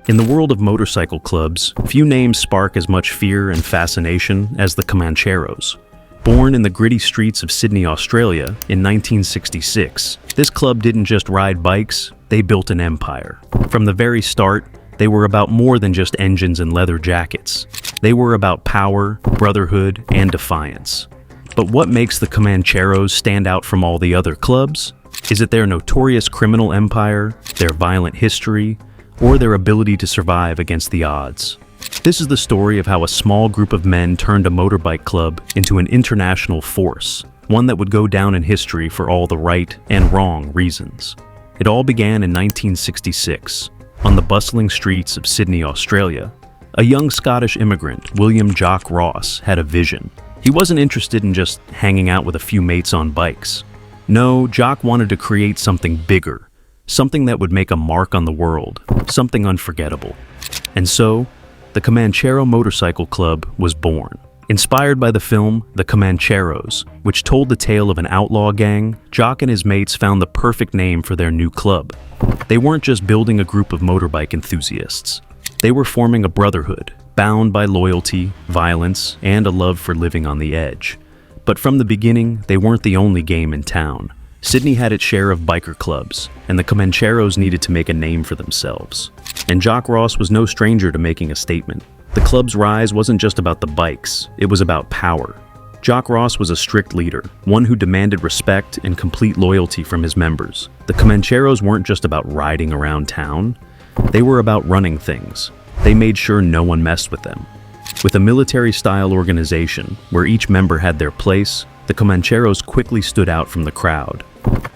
In the world of motorcycle clubs, few names spark as much fear and fascination as the Comancheros. Born in the gritty streets of Sydney, Australia in 1966, this club didn't just ride bikes, they built an empire. From the very start, they were about more than just engines and leather jackets. They were about power, brotherhood, and defiance. But what makes the Comancheros stand out from all the other clubs? Is it their notorious criminal empire, their violent history, or their ability to survive against the odds? This is the story of how a small group of men turned a motorbike club into an international force, one that would go down in history for all the right and wrong reasons. It all began in 1966, on the bustling streets of Sydney, Australia. A young Scottish immigrant, William Jock Ross, had a vision. He wasn't interested in just hanging out with a few mates on bikes. No, Jock wanted to create something bigger, something that would make a mark on the world, something unforgettable. And so, the Comanchero Motorcycle Club was born. Inspired by the film The Comancheros, which told the tale of an outlaw gang, Jock and his mates found the perfect name for their new club. They weren't just building a group of motorbike enthusiasts. They were forming a brotherhood, bound by loyalty, violence, and a love for living on the edge. But from the beginning, they weren't the only game in town. Sydney had its share of biker clubs, and the Comancheros needed to make a name for themselves. And Jock Ross was no stranger to making a statement. The club's rise wasn't just about the bikes, it was about power. Jock Ross was a strict leader, one who demanded respect and complete loyalty from his members. The Comancheros weren't just about riding around town, they were about running things. They made sure no one messed with them. With a military-style organization, where each member had their place, the Comancheros quickly stood out from the crowd.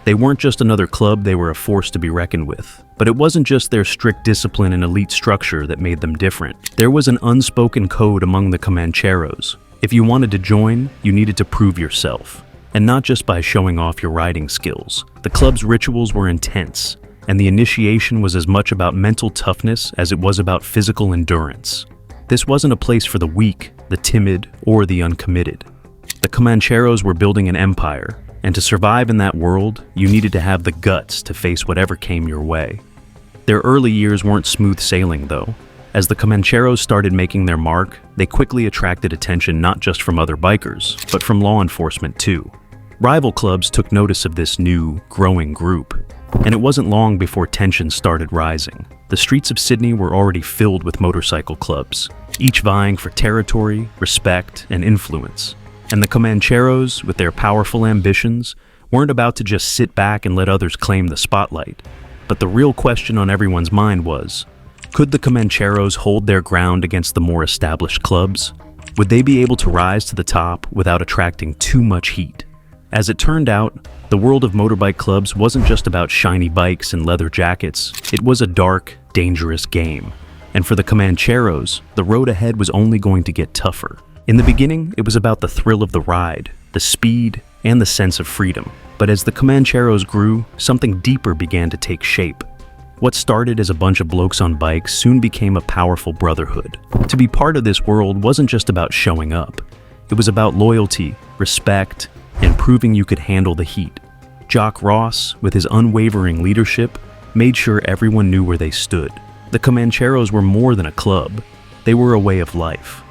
They weren't just another club, they were a force to be reckoned with. But it wasn't just their strict discipline and elite structure that made them different. There was an unspoken code among the Comancheros. If you wanted to join, you needed to prove yourself. And not just by showing off your riding skills. The club's rituals were intense, and the initiation was as much about mental toughness as it was about physical endurance. This wasn't a place for the weak, the timid, or the uncommitted. The Comancheros were building an empire, and to survive in that world, you needed to have the guts to face whatever came your way. Their early years weren't smooth sailing, though. As the Comancheros started making their mark, they quickly attracted attention not just from other bikers, but from law enforcement too. Rival clubs took notice of this new, growing group, and it wasn't long before tensions started rising. The streets of Sydney were already filled with motorcycle clubs, each vying for territory, respect, and influence. And the Comancheros, with their powerful ambitions, weren't about to just sit back and let others claim the spotlight. But the real question on everyone's mind was, could the Comancheros hold their ground against the more established clubs? Would they be able to rise to the top without attracting too much heat? As it turned out, the world of motorbike clubs wasn't just about shiny bikes and leather jackets. It was a dark, dangerous game. And for the Comancheros, the road ahead was only going to get tougher. In the beginning, it was about the thrill of the ride, the speed, and the sense of freedom. But as the Comancheros grew, something deeper began to take shape. What started as a bunch of blokes on bikes soon became a powerful brotherhood. To be part of this world wasn't just about showing up. It was about loyalty, respect, and proving you could handle the heat. Jock Ross, with his unwavering leadership, made sure everyone knew where they stood. The Comancheros were more than a club. They were a way of life.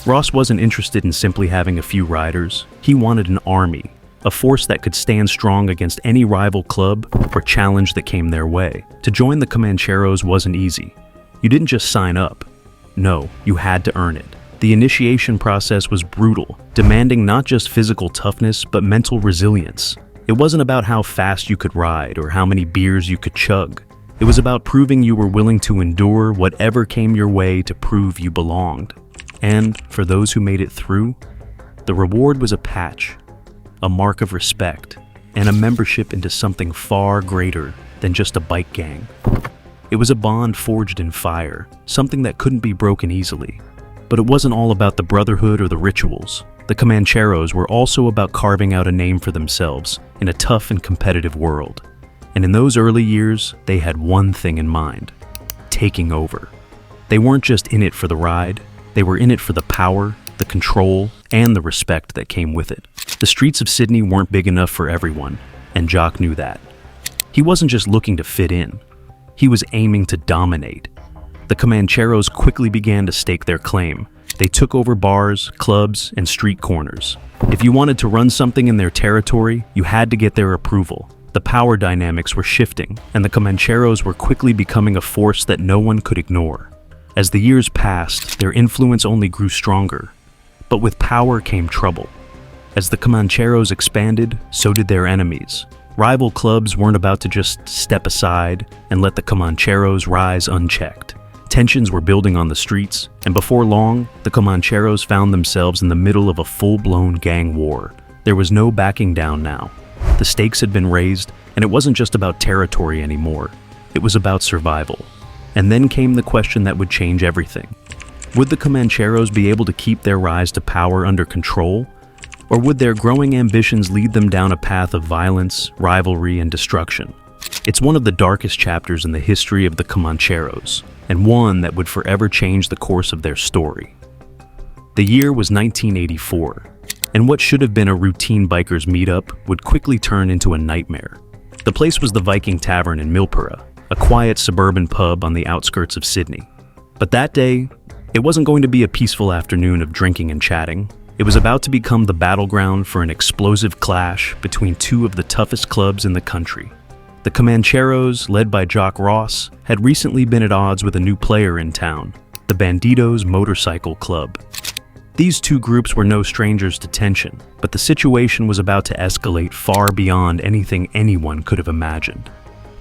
Ross wasn't interested in simply having a few riders. He wanted an army, a force that could stand strong against any rival club or challenge that came their way. To join the Comancheros wasn't easy. You didn't just sign up. No, you had to earn it. The initiation process was brutal, demanding not just physical toughness, but mental resilience. It wasn't about how fast you could ride or how many beers you could chug. It was about proving you were willing to endure whatever came your way to prove you belonged. And for those who made it through, the reward was a patch, a mark of respect, and a membership into something far greater than just a bike gang. It was a bond forged in fire, something that couldn't be broken easily. But it wasn't all about the brotherhood or the rituals. The Comancheros were also about carving out a name for themselves in a tough and competitive world. And in those early years, they had one thing in mind: taking over. They weren't just in it for the ride, they were in it for the power, the control, and the respect that came with it. The streets of Sydney weren't big enough for everyone, and Jock knew that. He wasn't just looking to fit in, he was aiming to dominate. the Comancheros quickly began to stake their claim. They took over bars, clubs, and street corners. If you wanted to run something in their territory, you had to get their approval. The power dynamics were shifting, and the Comancheros were quickly becoming a force that no one could ignore. As the years passed, their influence only grew stronger. But with power came trouble. As the Comancheros expanded, so did their enemies. Rival clubs weren't about to just step aside and let the Comancheros rise unchecked. Tensions were building on the streets, and before long, the Comancheros found themselves in the middle of a full-blown gang war. There was no backing down now. The stakes had been raised, and it wasn't just about territory anymore. It was about survival. And then came the question that would change everything. Would the Comancheros be able to keep their rise to power under control? Or would their growing ambitions lead them down a path of violence, rivalry, and destruction? It's one of the darkest chapters in the history of the Comancheros, and one that would forever change the course of their story. The year was 1984, and what should have been a routine bikers meetup would quickly turn into a nightmare. The place was the Viking Tavern in Milperra, a quiet suburban pub on the outskirts of Sydney. But that day, it wasn't going to be a peaceful afternoon of drinking and chatting. It was about to become the battleground for an explosive clash between two of the toughest clubs in the country. The Comancheros, led by Jock had recently been at odds with a new player in town, the Bandidos Motorcycle Club. These two groups were no strangers to tension, but the situation was about to escalate far beyond anything anyone could have imagined.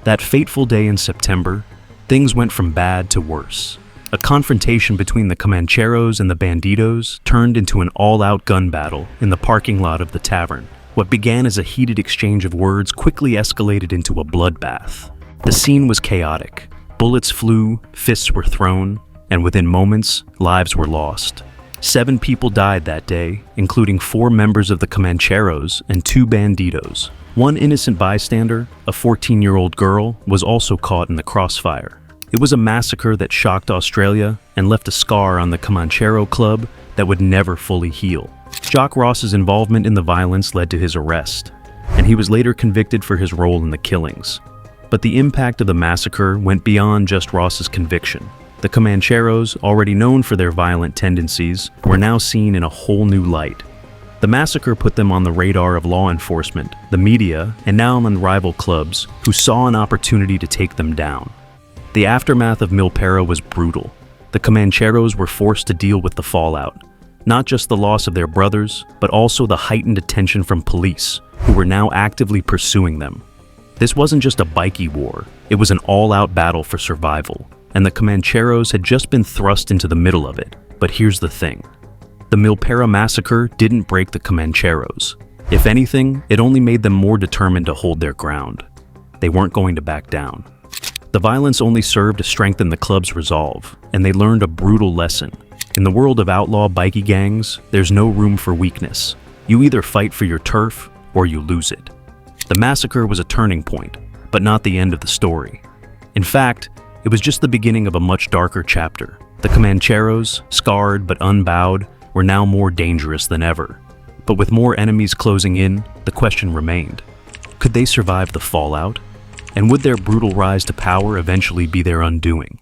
That fateful day in September, things went from bad to worse. A confrontation between the Comancheros and the Bandidos turned into an all-out gun battle in the parking lot of the tavern. What began as a heated exchange of words quickly escalated into a bloodbath. The scene was chaotic. Bullets flew, fists were thrown, and within moments, lives were lost. 7 people died that day, including 4 members of the Comancheros and 2 Bandidos. One innocent bystander, a 14-year-old girl, was also caught in the crossfire. It was a massacre that shocked Australia and left a scar on the Comanchero Club that would never fully heal. Jock's involvement in the violence led to his arrest, and he was later convicted for his role in the killings. But the impact of the massacre went beyond just Ross's conviction. The Comancheros, already known for their violent tendencies, were now seen in a whole new light. The massacre put them on the radar of law enforcement, the media, and now on rival clubs, who saw an opportunity to take them down. The aftermath of Milperra was brutal. The Comancheros were forced to deal with the fallout. Not just the loss of their brothers, but also the heightened attention from police, who were now actively pursuing them. This wasn't just a bikie war, it was an all-out battle for survival, and the Comancheros had just been thrust into the middle of it. But here's the thing. The Milperra massacre didn't break the Comancheros. If anything, it only made them more determined to hold their ground. They weren't going to back down. The violence only served to strengthen the club's resolve, and they learned a brutal lesson. In the world of outlaw bikie gangs, there's no room for weakness. You either fight for your turf, or you lose it. The massacre was a turning point, but not the end of the story. In fact, it was just the beginning of a much darker chapter. The Comancheros, scarred but unbowed, were now more dangerous than ever. But with more enemies closing in, the question remained. Could they survive the fallout? And would their brutal rise to power eventually be their undoing?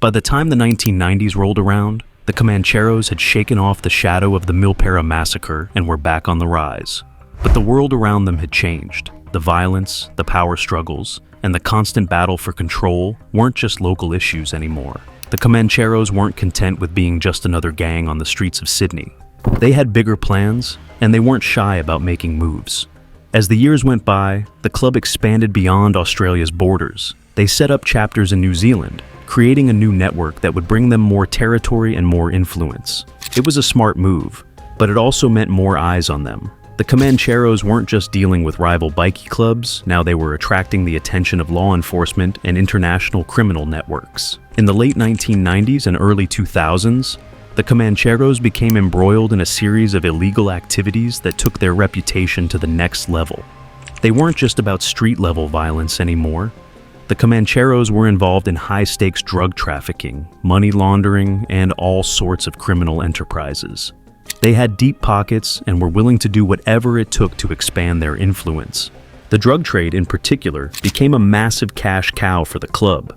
By the time the 1990s rolled around, the Comancheros had shaken off the shadow of the Milperra massacre and were back on the rise. But the world around them had changed. The violence, the power struggles, and the constant battle for control weren't just local issues anymore. The Comancheros weren't content with being just another gang on the streets of Sydney. They had bigger plans, and they weren't shy about making moves. As the years went by, the club expanded beyond Australia's borders. They set up chapters in New Zealand, creating a new network that would bring them more territory and more influence. It was a smart move, but it also meant more eyes on them. The Comancheros weren't just dealing with rival bikie clubs, now they were attracting the attention of law enforcement and international criminal networks. In the late 1990s and early 2000s, the Comancheros became embroiled in a series of illegal activities that took their reputation to the next level. They weren't just about street-level violence anymore. The Comancheros were involved in high-stakes drug trafficking, money laundering, and all sorts of criminal enterprises. They had deep pockets and were willing to do whatever it took to expand their influence. The drug trade, in particular, became a massive cash cow for the club.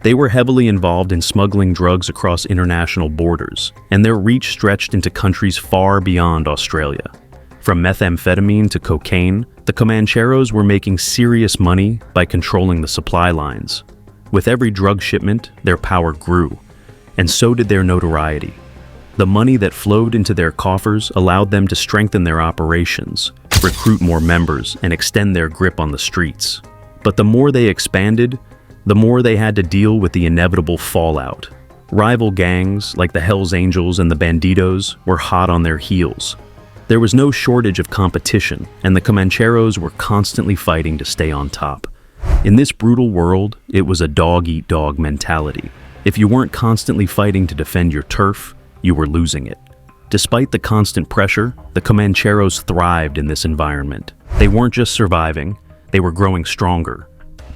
They were heavily involved in smuggling drugs across international borders, and their reach stretched into countries far beyond Australia. From methamphetamine to cocaine, the Comancheros were making serious money by controlling the supply lines. With every drug shipment, their power grew, and so did their notoriety. The money that flowed into their coffers allowed them to strengthen their operations, recruit more members, and extend their grip on the streets. But the more they expanded, the more they had to deal with the inevitable fallout. Rival gangs, like the Hells Angels and the Bandidos, were hot on their heels. There was no shortage of competition, and the Comancheros were constantly fighting to stay on top. In this brutal world, it was a dog-eat-dog mentality. If you weren't constantly fighting to defend your turf, you were losing it. Despite the constant pressure, the Comancheros thrived in this environment. They weren't just surviving, they were growing stronger.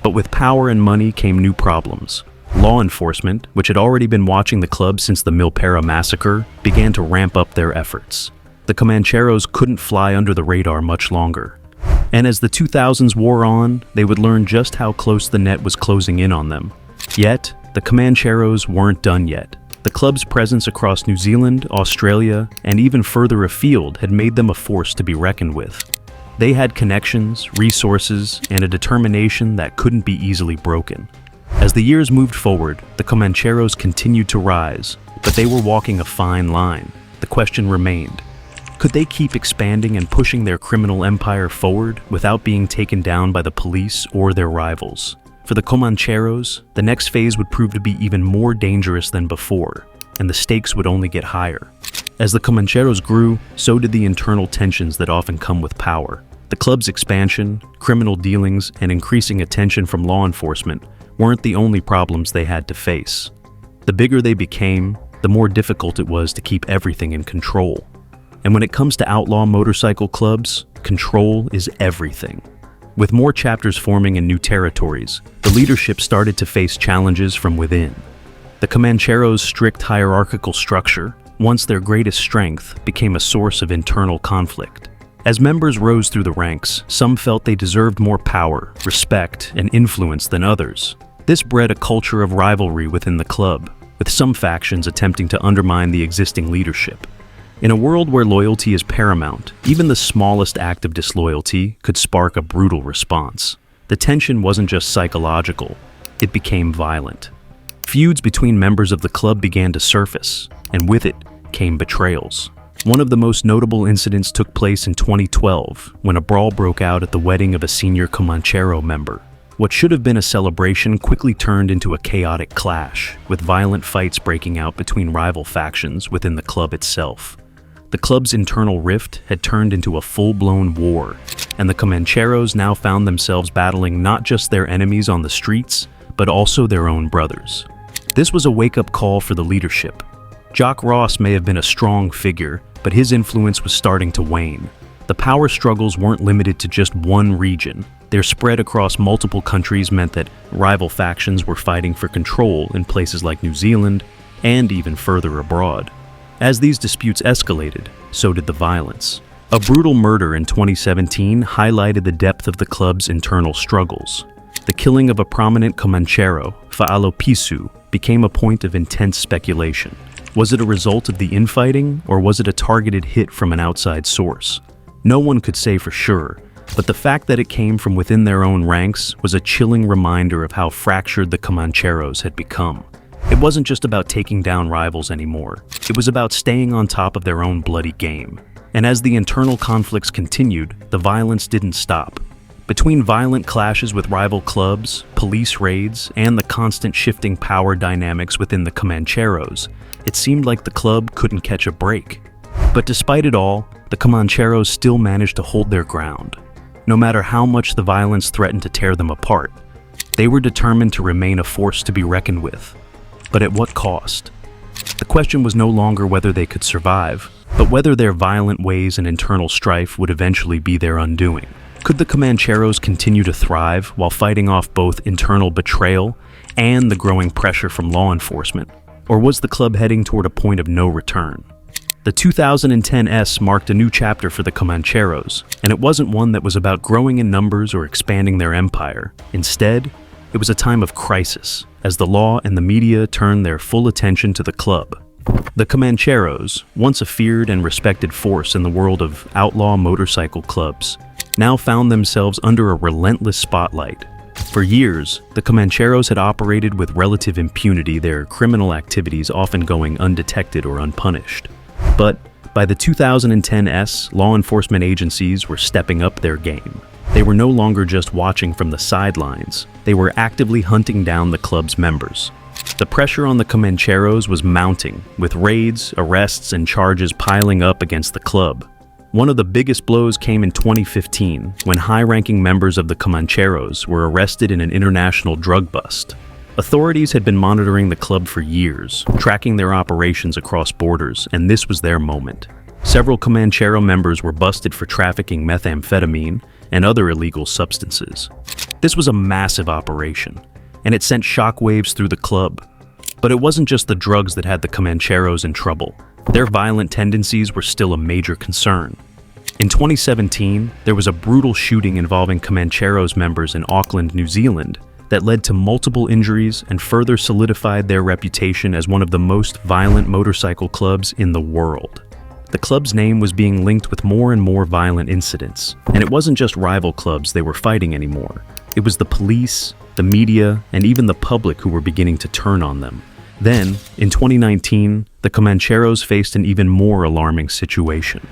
But with power and money came new problems. Law enforcement, which had already been watching the club since the Milperra massacre, began to ramp up their efforts. The Comancheros couldn't fly under the radar much longer. And as the 2000s wore on, they would learn just how close the net was closing in on them. Yet, the Comancheros weren't done yet. The club's presence across New Zealand, Australia, and even further afield had made them a force to be reckoned with. They had connections, resources, and a determination that couldn't be easily broken. As the years moved forward, the Comancheros continued to rise, but they were walking a fine line. The question remained: could they keep expanding and pushing their criminal empire forward without being taken down by the police or their rivals? For the Comancheros, the next phase would prove to be even more dangerous than before, and the stakes would only get higher. As the Comancheros grew, so did the internal tensions that often come with power. The club's expansion, criminal dealings, and increasing attention from law enforcement weren't the only problems they had to face. The bigger they became, the more difficult it was to keep everything in control. And when it comes to outlaw motorcycle clubs, control is everything. With more chapters forming in new territories, the leadership started to face challenges from within. The Comancheros' strict hierarchical structure, once their greatest strength, became a source of internal conflict. As members rose through the ranks, some felt they deserved more power, respect, and influence than others. This bred a culture of rivalry within the club, with some factions attempting to undermine the existing leadership. In a world where loyalty is paramount, even the smallest act of disloyalty could spark a brutal response. The tension wasn't just psychological, it became violent. Feuds between members of the club began to surface, and with it came betrayals. One of the most notable incidents took place in 2012, when a brawl broke out at the wedding of a senior Comanchero member. What should have been a celebration quickly turned into a chaotic clash, with violent fights breaking out between rival factions within the club itself. The club's internal rift had turned into a full-blown war, and the Comancheros now found themselves battling not just their enemies on the streets, but also their own brothers. This was a wake-up call for the leadership. Jock may have been a strong figure, but his influence was starting to wane. The power struggles weren't limited to just one region. Their spread across multiple countries meant that rival factions were fighting for control in places like New Zealand and even further abroad. As these disputes escalated, so did the violence. A brutal murder in 2017 highlighted the depth of the club's internal struggles. The killing of a prominent Comanchero, Pisu, became a point of intense speculation. Was it a result of the infighting, or was it a targeted hit from an outside source? No one could say for sure, but the fact that it came from within their own ranks was a chilling reminder of how fractured the Comancheros had become. It wasn't just about taking down rivals anymore. It was about staying on top of their own bloody game. And as the internal conflicts continued, the violence didn't stop. Between violent clashes with rival clubs, police raids, and the constant shifting power dynamics within the Comancheros, it seemed like the club couldn't catch a break. But despite it all, the Comancheros still managed to hold their ground. No matter how much the violence threatened to tear them apart, they were determined to remain a force to be reckoned with. But at what cost? The question was no longer whether they could survive, but whether their violent ways and internal strife would eventually be their undoing. Could the Comancheros continue to thrive while fighting off both internal betrayal and the growing pressure from law enforcement? Or was the club heading toward a point of no return? The 2010s marked a new chapter for the Comancheros, and it wasn't one that was about growing in numbers or expanding their empire. Instead, It was a time of crisis, as the law and the media turned their full attention to the club. The Comancheros, once a feared and respected force in the world of outlaw motorcycle clubs, now found themselves under a relentless spotlight. For years, the Comancheros had operated with relative impunity, their criminal activities often going undetected or unpunished. But by the 2010s, law enforcement agencies were stepping up their game. They were no longer just watching from the sidelines, they were actively hunting down the club's members. The pressure on the Comancheros was mounting, with raids, arrests, and charges piling up against the club. One of the biggest blows came in 2015, when high-ranking members of the Comancheros were arrested in an international drug bust. Authorities had been monitoring the club for years, tracking their operations across borders, and this was their moment. Several Comanchero members were busted for trafficking methamphetamine and other illegal substances. This was a massive operation, and it sent shockwaves through the club. But it wasn't just the drugs that had the Comancheros in trouble. Their violent tendencies were still a major concern. In 2017, there was a brutal shooting involving Comancheros members in Auckland, New Zealand, that led to multiple injuries and further solidified their reputation as one of the most violent motorcycle clubs in the world. The club's name was being linked with more and more violent incidents, and it wasn't just rival clubs they were fighting anymore. It was the police, the media, and even the public who were beginning to turn on them. Then, in 2019, the Comancheros faced an even more alarming situation.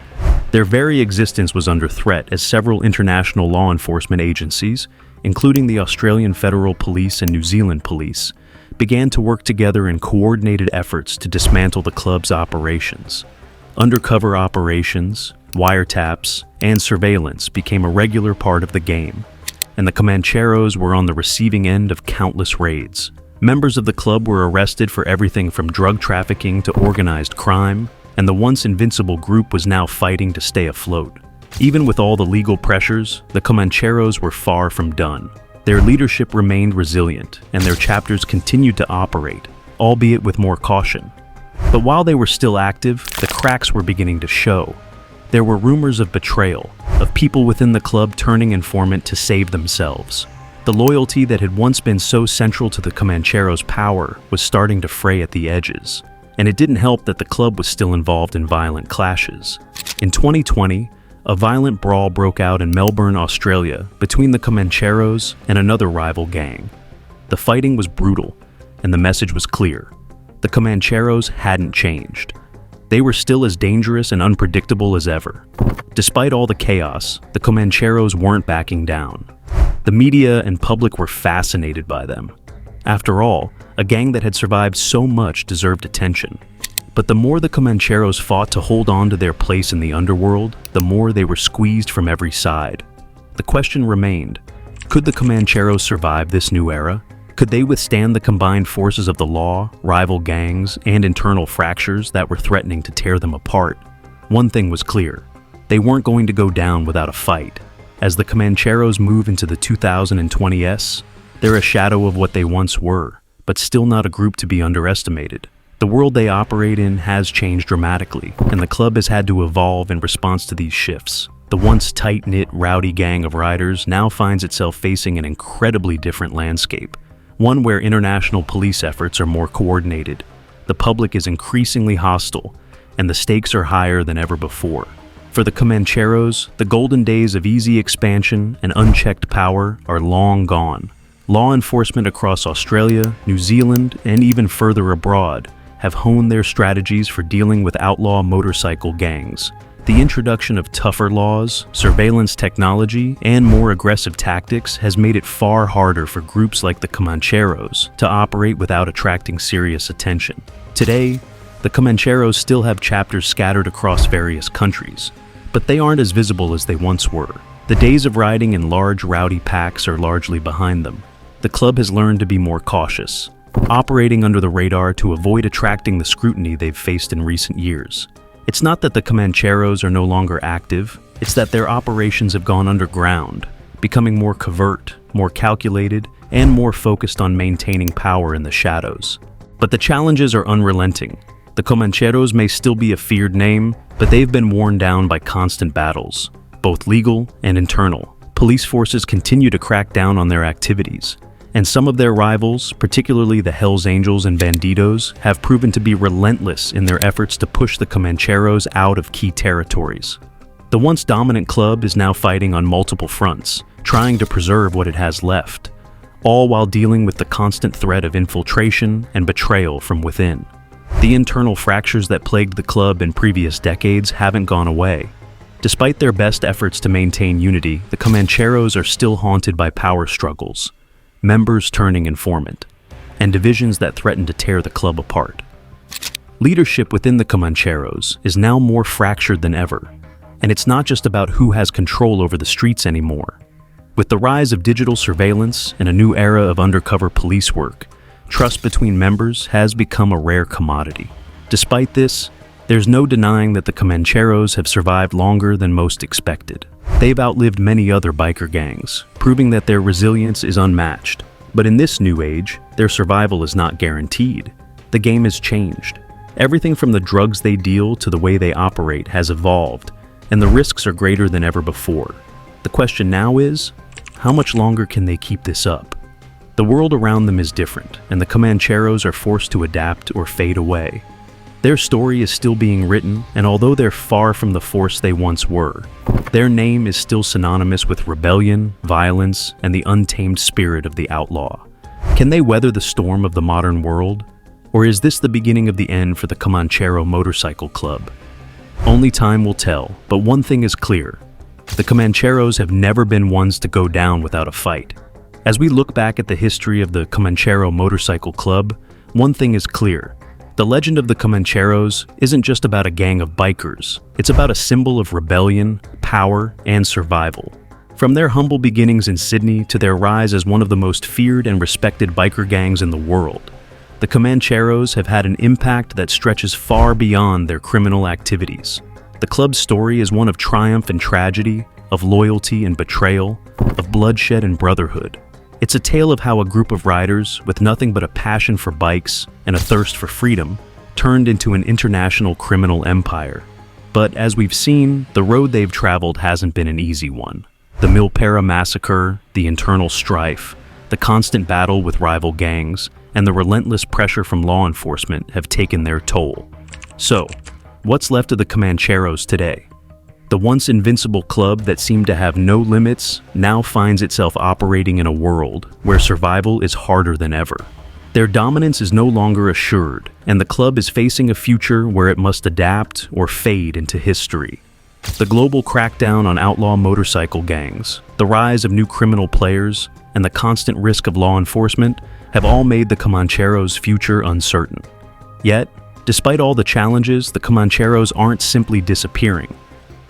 Their very existence was under threat as several international law enforcement agencies, including the Australian Federal Police and New Zealand Police, began to work together in coordinated efforts to dismantle the club's operations. Undercover operations, wiretaps, and surveillance became a regular part of the game, and the Comancheros were on the receiving end of countless raids. Members of the club were arrested for everything from drug trafficking to organized crime, and the once invincible group was now fighting to stay afloat. Even with all the legal pressures, the Comancheros were far from done. Their leadership remained resilient, and their chapters continued to operate, albeit with more caution. But while they were still active, the cracks were beginning to show. There were rumors of betrayal, of people within the club turning informant to save themselves. The loyalty that had once been so central to the Comancheros' power was starting to fray at the edges, and it didn't help that the club was still involved in violent clashes. In 2020, a violent brawl broke out in Melbourne, Australia, between the Comancheros and another rival gang. The fighting was brutal, and the message was clear. The Comancheros hadn't changed. They were still as dangerous and unpredictable as ever. Despite all the chaos, the Comancheros weren't backing down. The media and public were fascinated by them. After all, a gang that had survived so much deserved attention. But the more the Comancheros fought to hold on to their place in the underworld, the more they were squeezed from every side. The question remained, could the Comancheros survive this new era? Could they withstand the combined forces of the law, rival gangs, and internal fractures that were threatening to tear them apart? One thing was clear, they weren't going to go down without a fight. As the Comancheros move into the 2020s, they're a shadow of what they once were, but still not a group to be underestimated. The world they operate in has changed dramatically, and the club has had to evolve in response to these shifts. The once tight-knit, rowdy gang of riders now finds itself facing an incredibly different landscape, one where international police efforts are more coordinated. The public is increasingly hostile, and the stakes are higher than ever before. For the Comancheros, the golden days of easy expansion and unchecked power are long gone. Law enforcement across Australia, New Zealand, and even further abroad have honed their strategies for dealing with outlaw motorcycle gangs. The introduction of tougher laws, surveillance technology, and more aggressive tactics has made it far harder for groups like the Comancheros to operate without attracting serious attention. Today, the Comancheros still have chapters scattered across various countries, but they aren't as visible as they once were. The days of riding in large, rowdy packs are largely behind them. The club has learned to be more cautious, operating under the radar to avoid attracting the scrutiny they've faced in recent years. It's not that the Comancheros are no longer active, it's that their operations have gone underground, becoming more covert, more calculated, and more focused on maintaining power in the shadows. But the challenges are unrelenting. The Comancheros may still be a feared name, but they've been worn down by constant battles, both legal and internal. Police forces continue to crack down on their activities, And some of their rivals, particularly the Hells Angels and Bandidos, have proven to be relentless in their efforts to push the Comancheros out of key territories. The once dominant club is now fighting on multiple fronts, trying to preserve what it has left, all while dealing with the constant threat of infiltration and betrayal from within. The internal fractures that plagued the club in previous decades haven't gone away. Despite their best efforts to maintain unity, the Comancheros are still haunted by power struggles, members turning informant, and divisions that threaten to tear the club apart. Leadership within the Comancheros is now more fractured than ever, and it's not just about who has control over the streets anymore. With the rise of digital surveillance and a new era of undercover police work, trust between members has become a rare commodity. Despite this, there's no denying that the Comancheros have survived longer than most expected. They've outlived many other biker gangs, proving that their resilience is unmatched. But in this new age, their survival is not guaranteed. The game has changed. Everything from the drugs they deal to the way they operate has evolved, and the risks are greater than ever before. The question now is, how much longer can they keep this up? The world around them is different, and the Comancheros are forced to adapt or fade away. Their story is still being written, and although they're far from the force they once were, their name is still synonymous with rebellion, violence, and the untamed spirit of the outlaw. Can they weather the storm of the modern world? Or is this the beginning of the end for the Comanchero Motorcycle Club? Only time will tell, but one thing is clear. The Comancheros have never been ones to go down without a fight. As we look back at the history of the Comanchero Motorcycle Club, one thing is clear. The legend of the Comancheros isn't just about a gang of bikers. It's about a symbol of rebellion, power, and survival. From their humble beginnings in Sydney to their rise as one of the most feared and respected biker gangs in the world, the Comancheros have had an impact that stretches far beyond their criminal activities. The club's story is one of triumph and tragedy, of loyalty and betrayal, of bloodshed and brotherhood. It's a tale of how a group of riders, with nothing but a passion for bikes and a thirst for freedom, turned into an international criminal empire. But as we've seen, the road they've traveled hasn't been an easy one. The Milperra massacre, the internal strife, the constant battle with rival gangs, and the relentless pressure from law enforcement have taken their toll. So, what's left of the Comancheros today? The once invincible club that seemed to have no limits now finds itself operating in a world where survival is harder than ever. Their dominance is no longer assured, and the club is facing a future where it must adapt or fade into history. The global crackdown on outlaw motorcycle gangs, the rise of new criminal players, and the constant risk of law enforcement have all made the Comancheros' future uncertain. Yet, despite all the challenges, the Comancheros aren't simply disappearing.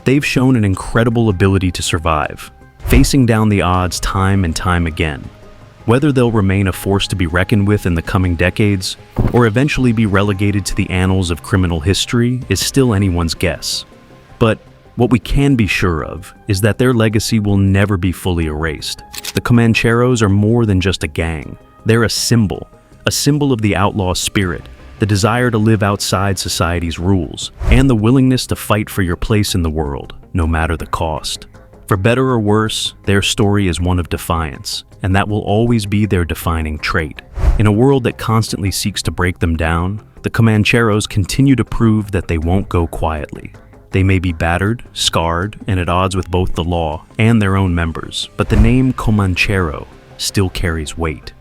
They've shown an incredible ability to survive, facing down the odds time and time again. Whether they'll remain a force to be reckoned with in the coming decades, or eventually be relegated to the annals of criminal history, is still anyone's guess. But what we can be sure of is that their legacy will never be fully erased. The Comancheros are more than just a gang. They're a symbol of the outlaw spirit, the desire to live outside society's rules, and the willingness to fight for your place in the world, no matter the cost. For better or worse, their story is one of defiance, and that will always be their defining trait. In a world that constantly seeks to break them down, the Comancheros continue to prove that they won't go quietly. They may be battered, scarred, and at odds with both the law and their own members, but the name Comanchero still carries weight.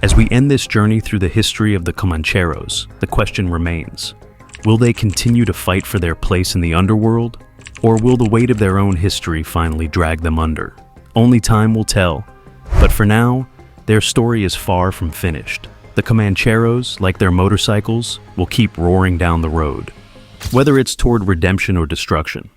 As we end this journey through the history of the Comancheros, the question remains, will they continue to fight for their place in the underworld, or will the weight of their own history finally drag them under? Only time will tell, but for now, their story is far from finished. The Comancheros, like their motorcycles, will keep roaring down the road, whether it's toward redemption or destruction.